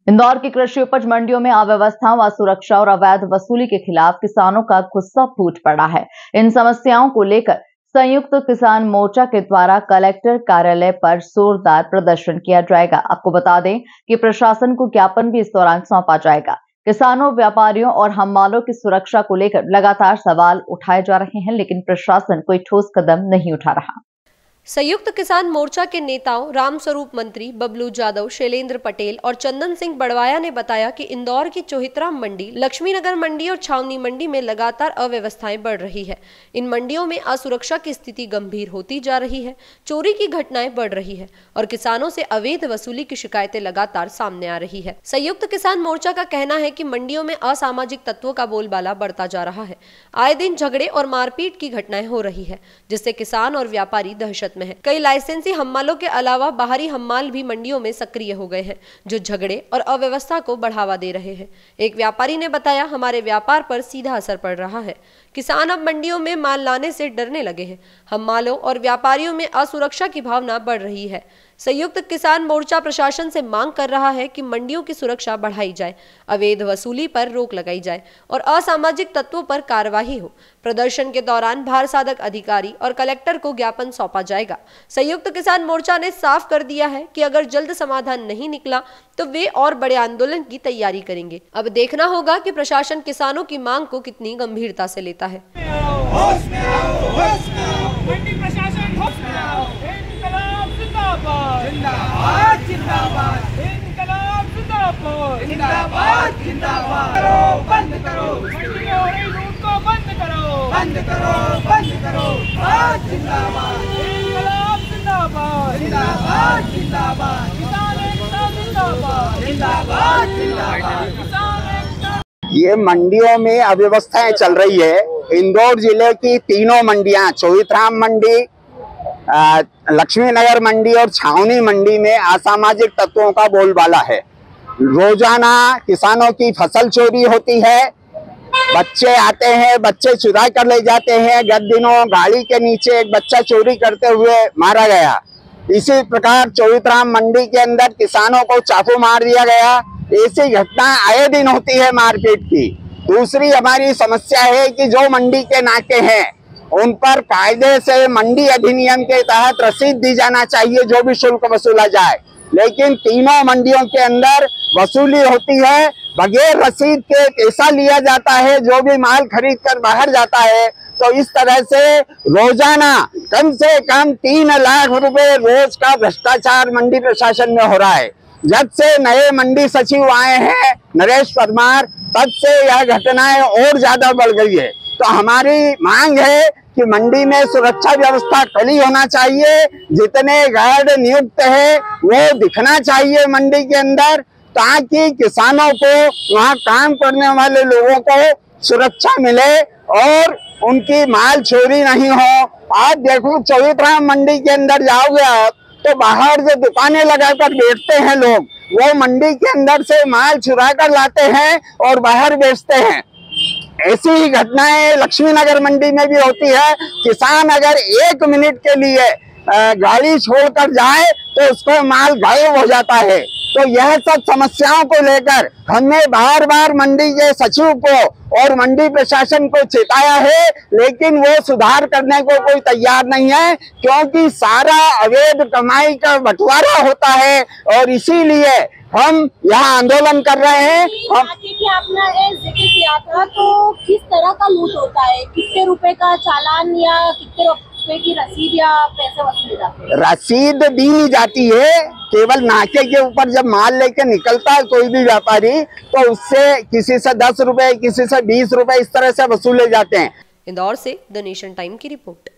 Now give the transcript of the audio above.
इंदौर की कृषि उपज मंडियों में अव्यवस्था व सुरक्षा और अवैध वसूली के खिलाफ किसानों का गुस्सा फूट पड़ा है। इन समस्याओं को लेकर संयुक्त किसान मोर्चा के द्वारा कलेक्टर कार्यालय पर जोरदार प्रदर्शन किया जाएगा। आपको बता दें कि प्रशासन को ज्ञापन भी इस दौरान सौंपा जाएगा। किसानों, व्यापारियों और हम्मालों की सुरक्षा को लेकर लगातार सवाल उठाए जा रहे हैं, लेकिन प्रशासन कोई ठोस कदम नहीं उठा रहा। संयुक्त किसान मोर्चा के नेताओं रामस्वरूप मंत्री, बबलू जादव, शैलेंद्र पटेल और चंदन सिंह बड़वाया ने बताया कि इंदौर की चोहितराम मंडी, लक्ष्मीनगर मंडी और छावनी मंडी में लगातार अव्यवस्थाएं बढ़ रही है। इन मंडियों में असुरक्षा की स्थिति गंभीर होती जा रही है, चोरी की घटनाएं बढ़ रही है और किसानों से अवैध वसूली की शिकायतें लगातार सामने आ रही है। संयुक्त किसान मोर्चा का कहना है कि मंडियों में असामाजिक तत्वों का बोलबाला बढ़ता जा रहा है। आए दिन झगड़े और मारपीट की घटनाएं हो रही है, जिससे किसान और व्यापारी दहशत में है। कई लाइसेंसी हम्मालों के अलावा बाहरी हम्माल भी मंडियों में सक्रिय हो गए हैं, जो झगड़े और अव्यवस्था को बढ़ावा दे रहे हैं। एक व्यापारी ने बताया, हमारे व्यापार पर सीधा असर पड़ रहा है। किसान अब मंडियों में माल लाने से डरने लगे हैं। हम्मालों और व्यापारियों में असुरक्षा की भावना बढ़ रही है। संयुक्त किसान मोर्चा प्रशासन से मांग कर रहा है कि मंडियों की सुरक्षा बढ़ाई जाए, अवैध वसूली पर रोक लगाई जाए और असामाजिक तत्वों पर कार्रवाई हो। प्रदर्शन के दौरान भार साधक अधिकारी और कलेक्टर को ज्ञापन सौंपा जाएगा। संयुक्त किसान मोर्चा ने साफ कर दिया है कि अगर जल्द समाधान नहीं निकला तो वे और बड़े आंदोलन की तैयारी करेंगे। अब देखना होगा कि प्रशासन किसानों की मांग को कितनी गंभीरता से लेता है। जिंदाबाद जिंदाबाद, इनकलाब जिंदाबाद जिंदाबाद जिंदाबाद, बंद करो मंडियों की लूट को, बंद करो बंद करो बंद करो। आज जिंदाबाद, इनकलाब जिंदाबाद जिंदाबाद जिंदाबाद, किसान एकता जिंदाबाद जिंदाबाद जिंदाबाद, किसान एकता। ये मंडियों में अव्यवस्थाएं चल रही है। इंदौर जिले की तीनों मंडियां, चोहितराम मंडी, लक्ष्मीनगर मंडी और छावनी मंडी में असामाजिक तत्वों का बोलबाला है। रोजाना किसानों की फसल चोरी होती है। बच्चे आते हैं, बच्चे चुरा कर ले जाते हैं। गत दिनों गाड़ी के नीचे एक बच्चा चोरी करते हुए मारा गया। इसी प्रकार चोहितराम मंडी के अंदर किसानों को चाकू मार दिया गया। ऐसी घटना आए दिन होती है मारपीट की। दूसरी हमारी समस्या है कि जो मंडी के नाके हैं उन पर कायदे से मंडी अधिनियम के तहत रसीद दी जाना चाहिए, जो भी शुल्क वसूला जाए। लेकिन तीनों मंडियों के अंदर वसूली होती है, बगैर रसीद के पैसा लिया जाता है। जो भी माल खरीद कर बाहर जाता है, तो इस तरह से रोजाना कम से कम 3 लाख रुपए रोज का भ्रष्टाचार मंडी प्रशासन में हो रहा है। जब से नए मंडी सचिव आए हैं नरेश परमार, तब से यह घटनाएं और ज्यादा बढ़ गई है। तो हमारी मांग है कि मंडी में सुरक्षा व्यवस्था कड़ी होना चाहिए। जितने गार्ड नियुक्त है वो दिखना चाहिए मंडी के अंदर, ताकि किसानों को, वहाँ काम करने वाले लोगों को सुरक्षा मिले और उनकी माल चोरी नहीं हो। आज देखो चोहितराम मंडी के अंदर जाओगे आप, तो बाहर जो दुकानें लगाकर बैठते हैं लोग, वो मंडी के अंदर से माल चुरा कर लाते हैं और बाहर बेचते हैं। ऐसी ही घटनाएं लक्ष्मीनगर मंडी में भी होती है। किसान अगर 1 मिनट के लिए गाड़ी छोड़कर जाए तो उसको माल गायब हो जाता है। तो यह सब समस्याओं को लेकर हमने बार बार मंडी के सचिव को और मंडी प्रशासन को चेताया है, लेकिन वो सुधार करने को कोई तैयार नहीं है, क्योंकि सारा अवैध कमाई का बंटवारा होता है और इसीलिए हम यहाँ आंदोलन कर रहे हैं। आपने जिक्र किया था, तो किस तरह का लूट होता है? कितने रुपए का चालान या कितने रुपए की रसीद या पैसे वसूले जाते हैं? रसीद दी नहीं जाती है, केवल नाके के ऊपर जब माल लेके निकलता है कोई भी व्यापारी, तो उससे किसी से 10 रुपए, किसी से 20 रुपए इस तरह से वसूले जाते हैं। इंदौर से द नेशन टाइम की रिपोर्ट।